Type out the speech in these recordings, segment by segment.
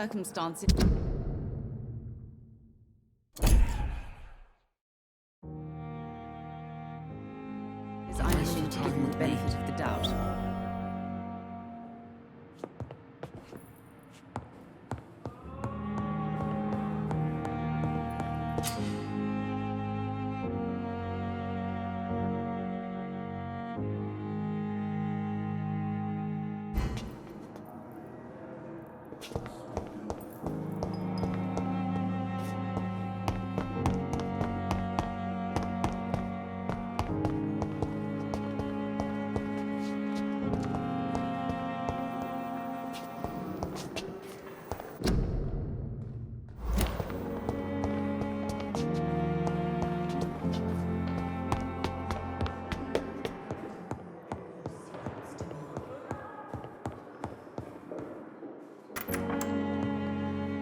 circumstances. I'm willing to give him the benefit of the doubt.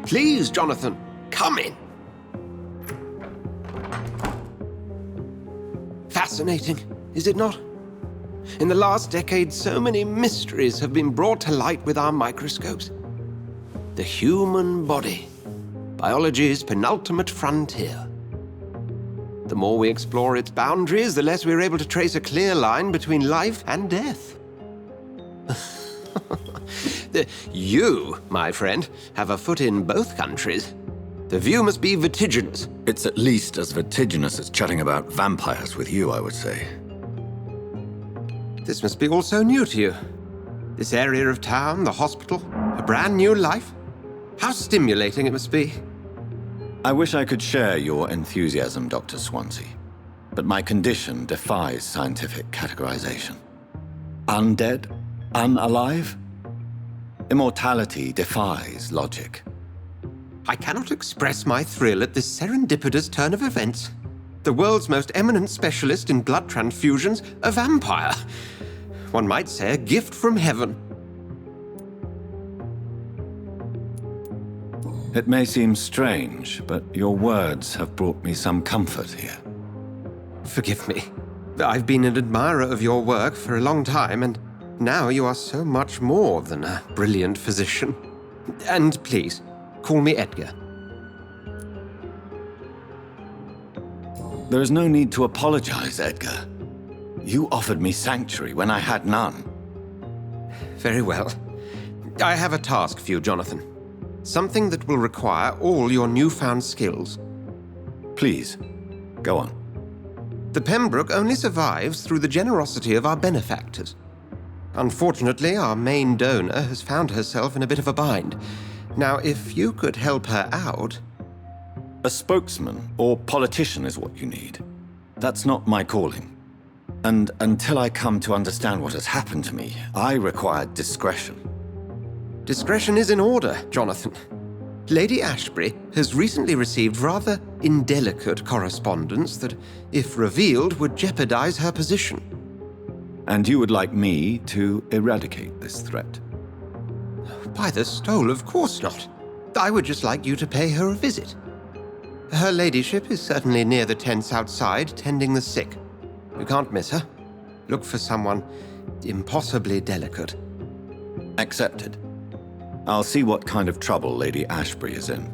Please, Jonathan, come in. Fascinating, is it not? In the last decade, so many mysteries have been brought to light with our microscopes. The human body, biology's penultimate frontier. The more we explore its boundaries, the less we're able to trace a clear line between life and death. You, my friend, have a foot in both countries. The view must be vertiginous. It's at least as vertiginous as chatting about vampires with you, I would say. This must be all so new to you. This area of town, the hospital, a brand new life. How stimulating it must be. I wish I could share your enthusiasm, Dr. Swansea, but my condition defies scientific categorization. Undead? Unalive? Immortality defies logic. I cannot express my thrill at this serendipitous turn of events. The world's most eminent specialist in blood transfusions, a vampire. One might say a gift from heaven. It may seem strange, but your words have brought me some comfort here. Forgive me. I've been an admirer of your work for a long time, and now you are so much more than a brilliant physician. And please, call me Edgar. There is no need to apologize, Edgar. You offered me sanctuary when I had none. Very well. I have a task for you, Jonathan. Something that will require all your newfound skills. Please, go on. The Pembroke only survives through the generosity of our benefactors. Unfortunately, our main donor has found herself in a bit of a bind. Now, if you could help her out... A spokesman or politician is what you need. That's not my calling. And until I come to understand what has happened to me, I require discretion. Discretion is in order, Jonathan. Lady Ashbury has recently received rather indelicate correspondence that, if revealed, would jeopardize her position. And you would like me to eradicate this threat? By the stole, of course not. I would just like you to pay her a visit. Her ladyship is certainly near the tents outside, tending the sick. You can't miss her. Look for someone impossibly delicate. Accepted. I'll see what kind of trouble Lady Ashbury is in.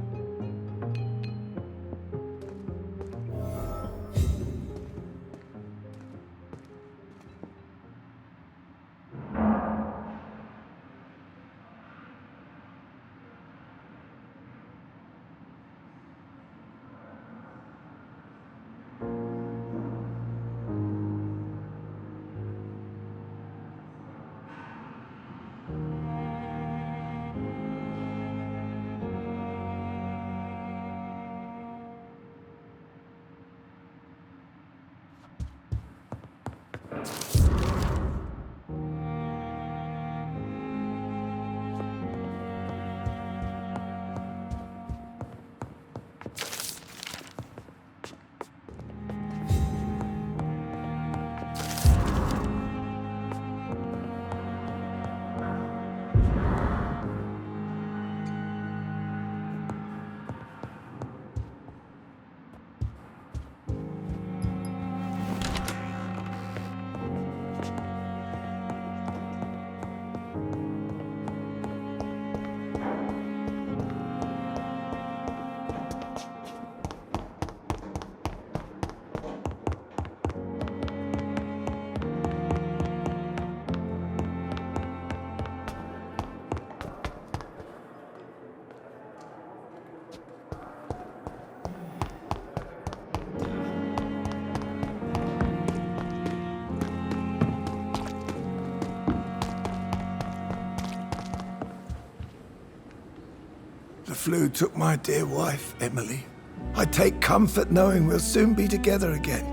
flu took my dear wife, Emily. I take comfort knowing we'll soon be together again.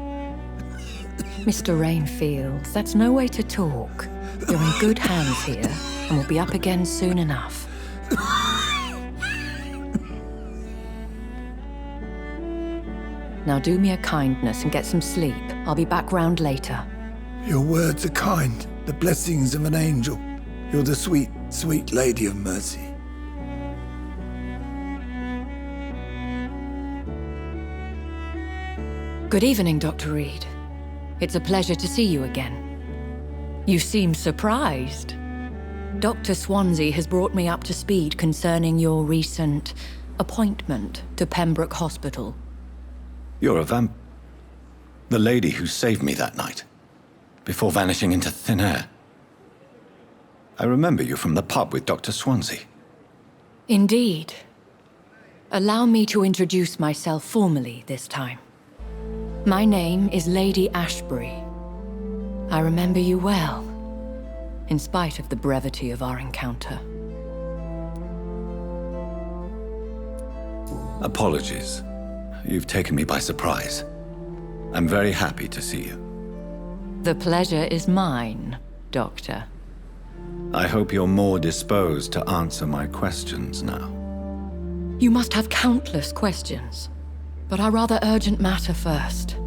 Mr. Rainfield, that's no way to talk. You're in good hands here, and we'll be up again soon enough. Now do me a kindness and get some sleep. I'll be back round later. Your words are kind, the blessings of an angel. You're the sweet, sweet Lady of Mercy. Good evening, Dr. Reed. It's a pleasure to see you again. You seem surprised. Dr. Swansea has brought me up to speed concerning your recent appointment to Pembroke Hospital. You're a the lady who saved me that night, before vanishing into thin air. I remember you from the pub with Dr. Swansea. Indeed. Allow me to introduce myself formally this time. My name is Lady Ashbury. I remember you well, in spite of the brevity of our encounter. Apologies. You've taken me by surprise. I'm very happy to see you. The pleasure is mine, Doctor. I hope you're more disposed to answer my questions now. You must have countless questions, but our rather urgent matter first.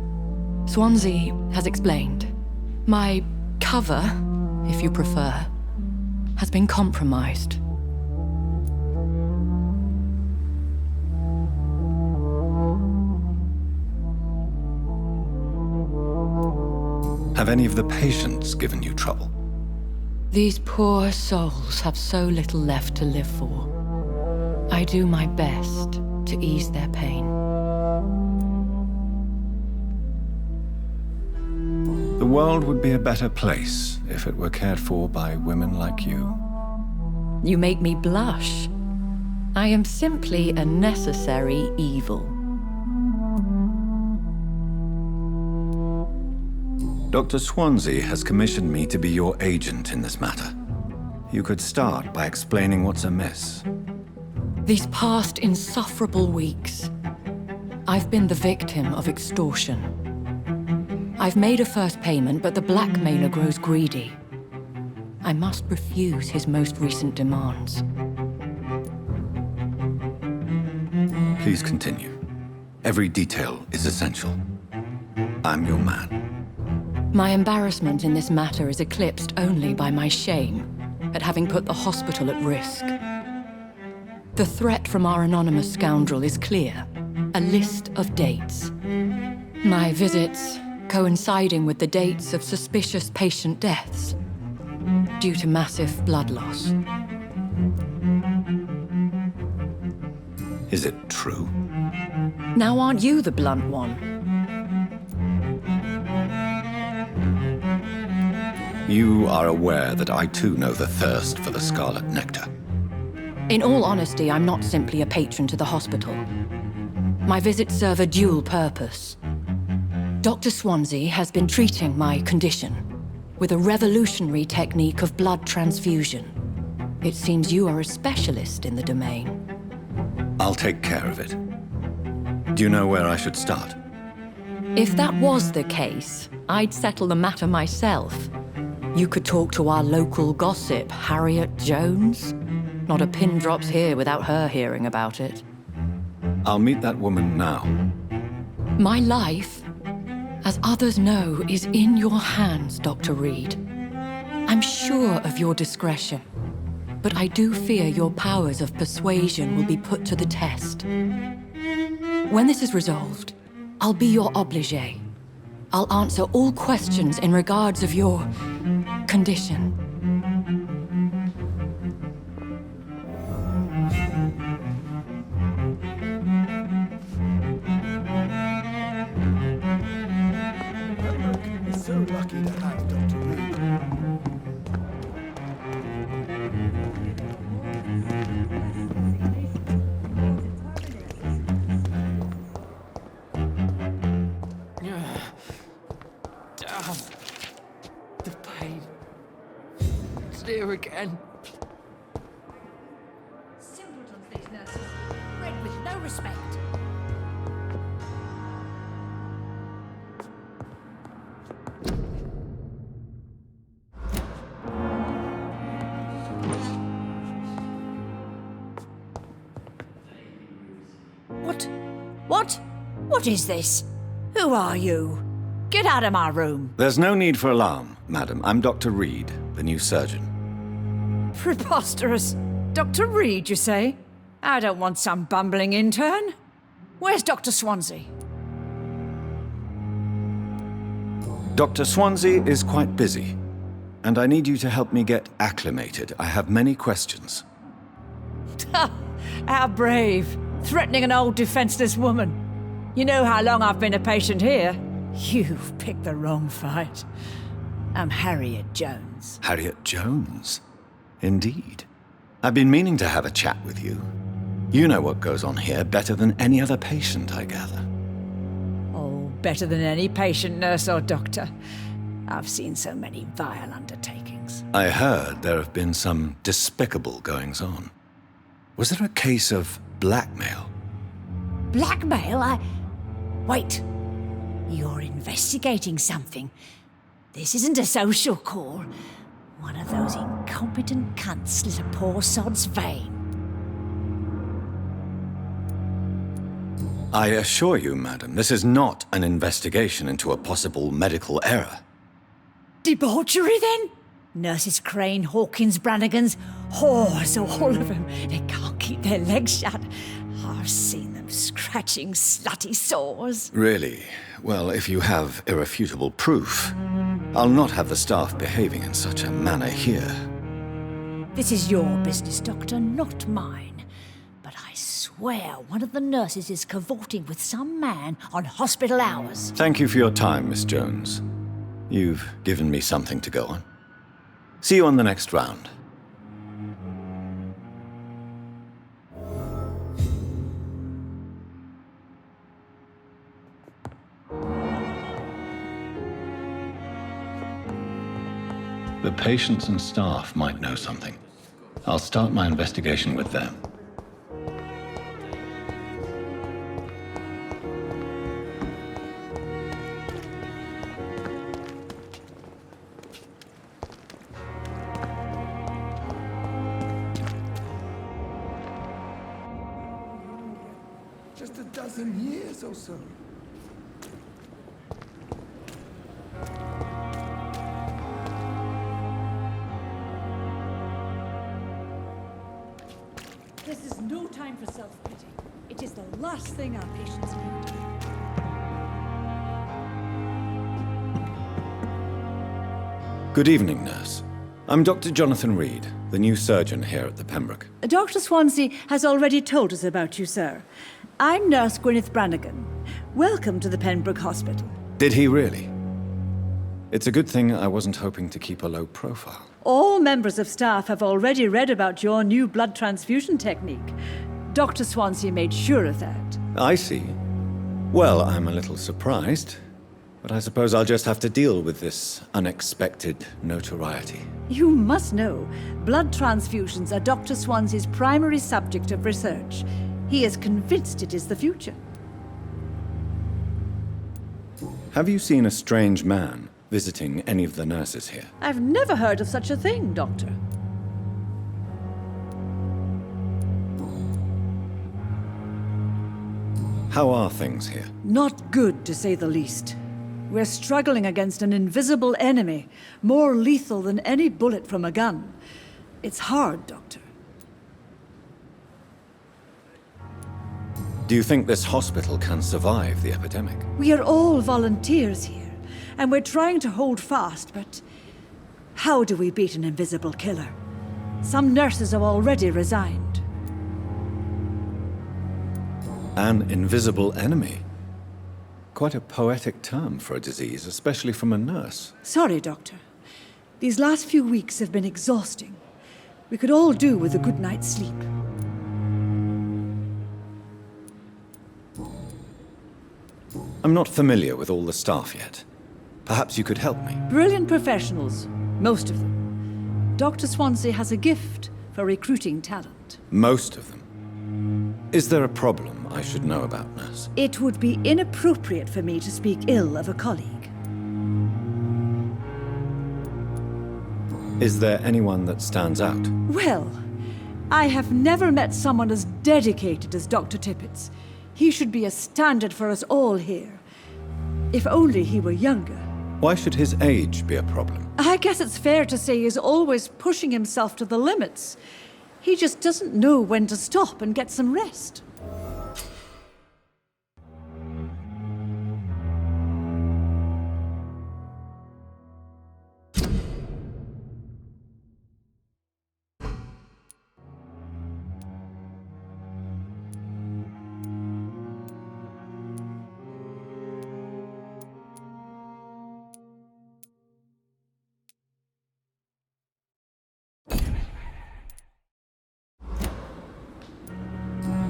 Swansea has explained. My cover, if you prefer, has been compromised. Have any of the patients given you trouble? These poor souls have so little left to live for. I do my best to ease their pain. The world would be a better place if it were cared for by women like you. You make me blush. I am simply a necessary evil. Dr. Swansea has commissioned me to be your agent in this matter. You could start by explaining what's amiss. These past insufferable weeks, I've been the victim of extortion. I've made a first payment, but the blackmailer grows greedy. I must refuse his most recent demands. Please continue. Every detail is essential. I'm your man. My embarrassment in this matter is eclipsed only by my shame at having put the hospital at risk. The threat from our anonymous scoundrel is clear. A list of dates. My visits coinciding with the dates of suspicious patient deaths due to massive blood loss. Is it true? Now aren't you the blunt one? You are aware that I too know the thirst for the scarlet nectar. In all honesty, I'm not simply a patron to the hospital. My visits serve a dual purpose. Dr. Swansea has been treating my condition with a revolutionary technique of blood transfusion. It seems you are a specialist in the domain. I'll take care of it. Do you know where I should start? If that was the case, I'd settle the matter myself. You could talk to our local gossip, Harriet Jones. Not a pin drops here without her hearing about it. I'll meet that woman now. My life, as others know, is in your hands, Dr. Reed. I'm sure of your discretion, but I do fear your powers of persuasion will be put to the test. When this is resolved, I'll be your obligé. I'll answer all questions in regards of your condition. It's so lucky to have Dr. Reed. Damn. The pain. It's here again. Simpletons, these nurses. What is this? Who are you? Get out of my room. There's no need for alarm, madam. I'm Dr. Reed, the new surgeon. Preposterous. Dr. Reed, you say? I don't want some bumbling intern. Where's Dr. Swansea? Dr. Swansea is quite busy, and I need you to help me get acclimated. I have many questions. How brave. Threatening an old defenseless woman. You know how long I've been a patient here? You've picked the wrong fight. I'm Harriet Jones. Harriet Jones? Indeed. I've been meaning to have a chat with you. You know what goes on here better than any other patient, I gather. Oh, better than any patient, nurse or doctor. I've seen so many vile undertakings. I heard there have been some despicable goings-on. Was there a case of blackmail? Blackmail? Wait. You're investigating something. This isn't a social call. One of those incompetent cunts slit a poor sod's vein. I assure you, madam, this is not an investigation into a possible medical error. Debauchery, then? Nurses Crane, Hawkins, Brannigans, whores, all of them. They can't keep their legs shut. I've seen them scratching slutty sores. Really? Well, if you have irrefutable proof, I'll not have the staff behaving in such a manner here. This is your business, Doctor, not mine. But I swear one of the nurses is cavorting with some man on hospital hours. Thank you for your time, Miss Jones. You've given me something to go on. See you on the next round. The patients and staff might know something. I'll start my investigation with them. Just a dozen years or so. This is no time for self-pity. It is the last thing our patients need. Good evening, nurse. I'm Dr. Jonathan Reed, the new surgeon here at the Pembroke. Dr. Swansea has already told us about you, sir. I'm Nurse Gwyneth Brannigan. Welcome to the Pembroke Hospital. Did he really? It's a good thing I wasn't hoping to keep a low profile. All members of staff have already read about your new blood transfusion technique. Dr. Swansea made sure of that. I see. Well, I'm a little surprised, but I suppose I'll just have to deal with this unexpected notoriety. You must know, blood transfusions are Dr. Swansea's primary subject of research. He is convinced it is the future. Have you seen a strange man visiting any of the nurses here? I've never heard of such a thing, Doctor. How are things here? Not good, to say the least. We're struggling against an invisible enemy, more lethal than any bullet from a gun. It's hard, Doctor. Do you think this hospital can survive the epidemic? We are all volunteers here, and we're trying to hold fast, but how do we beat an invisible killer? Some nurses have already resigned. An invisible enemy? Quite a poetic term for a disease, especially from a nurse. Sorry, Doctor. These last few weeks have been exhausting. We could all do with a good night's sleep. I'm not familiar with all the staff yet. Perhaps you could help me. Brilliant professionals, most of them. Dr. Swansea has a gift for recruiting talent. Most of them. Is there a problem I should know about, nurse? It would be inappropriate for me to speak ill of a colleague. Is there anyone that stands out? Well, I have never met someone as dedicated as Dr. Tippett's. He should be a standard for us all here. If only he were younger. Why should his age be a problem? I guess it's fair to say he's always pushing himself to the limits. He just doesn't know when to stop and get some rest.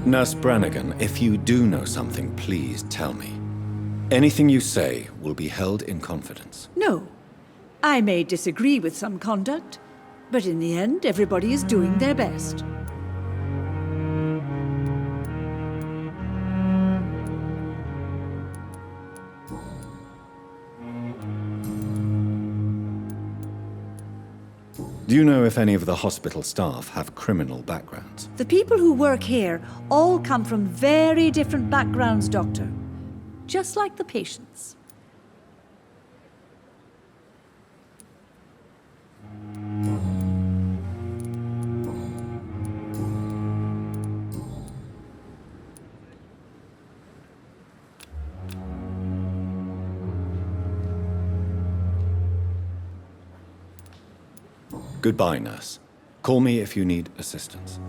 Nurse Brannigan, if you do know something, please tell me. Anything you say will be held in confidence. No. I may disagree with some conduct, but in the end, everybody is doing their best. Do you know if any of the hospital staff have criminal backgrounds? The people who work here all come from very different backgrounds, Doctor. Just like the patients. Goodbye, nurse. Call me if you need assistance.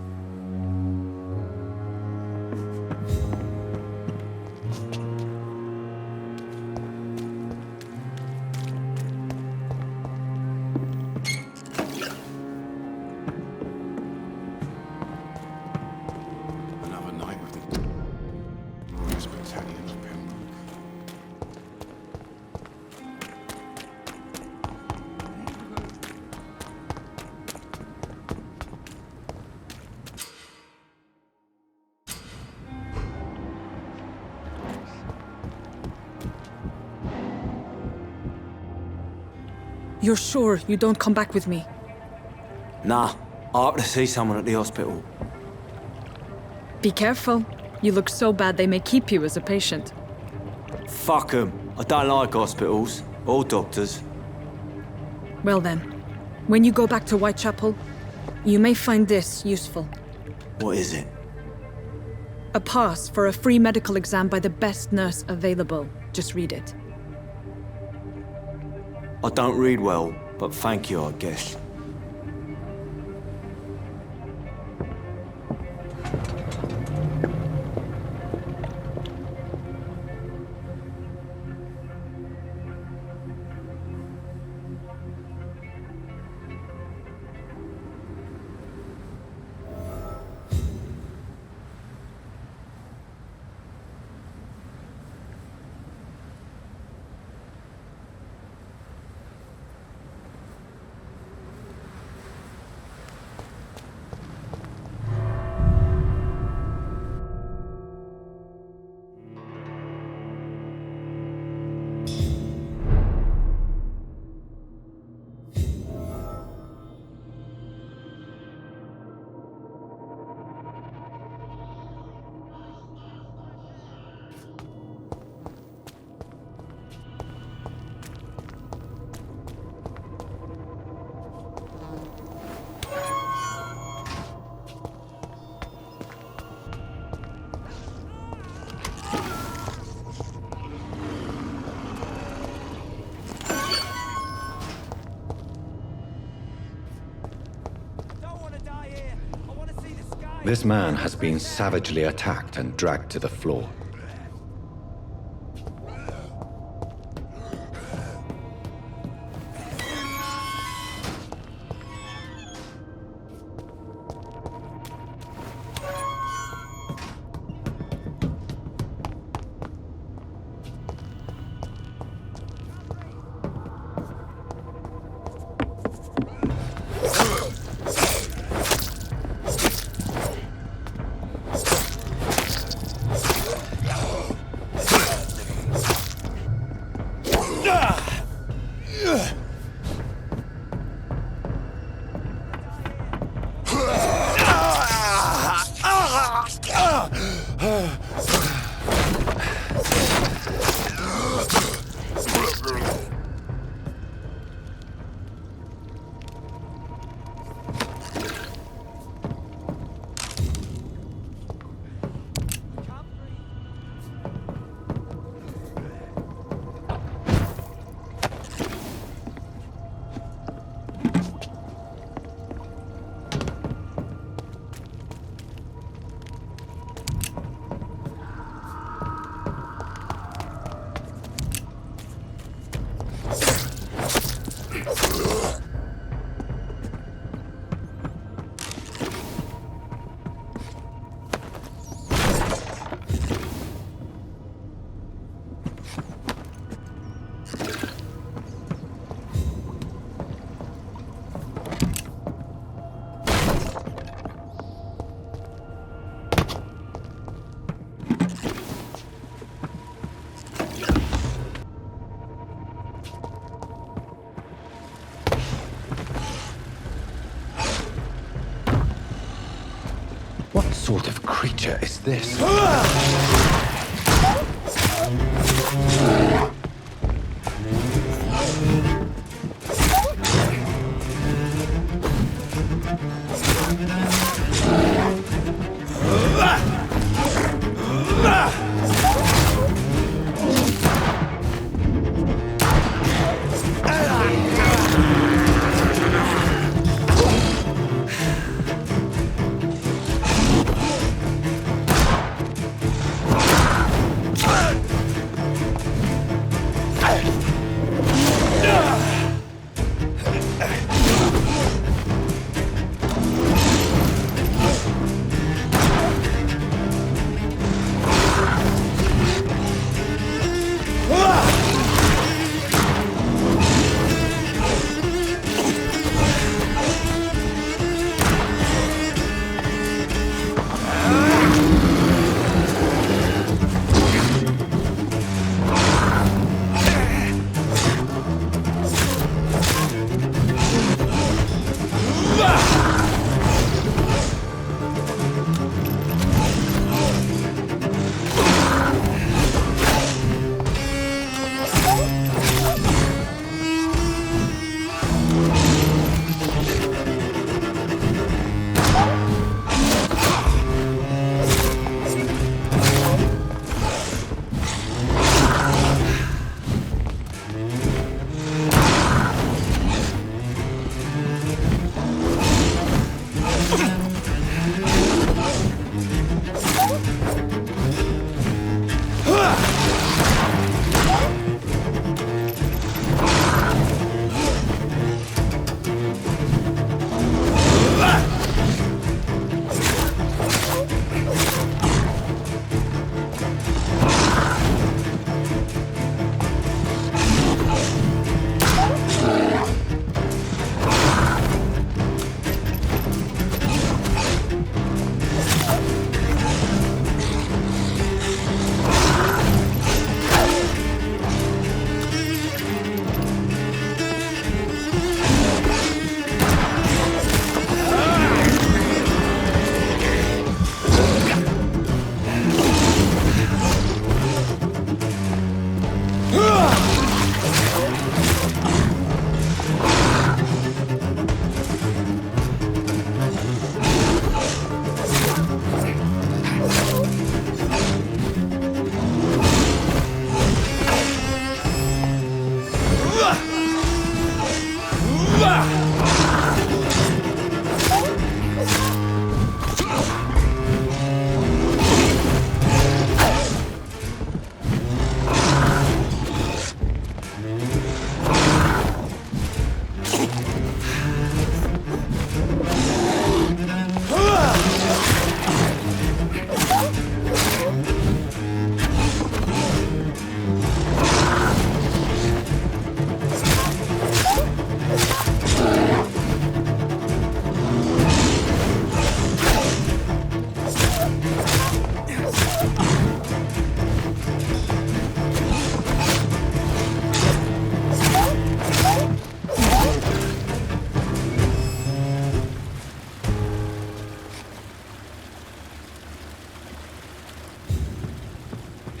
Another night with the Royal Battalion of Pembroke. You're sure you don't come back with me? Nah, I have to see someone at the hospital. Be careful. You look so bad they may keep you as a patient. Fuck 'em. I don't like hospitals. Or doctors. Well then, when you go back to Whitechapel, you may find this useful. What is it? A pass for a free medical exam by the best nurse available. Just read it. I don't read well, but thank you, I guess. This man has been savagely attacked and dragged to the floor. sort of creature is this?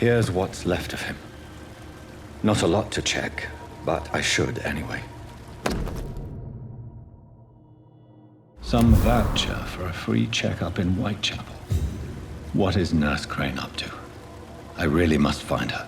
Here's what's left of him. Not a lot to check, but I should anyway. Some voucher for a free checkup in Whitechapel. What is Nurse Crane up to? I really must find her.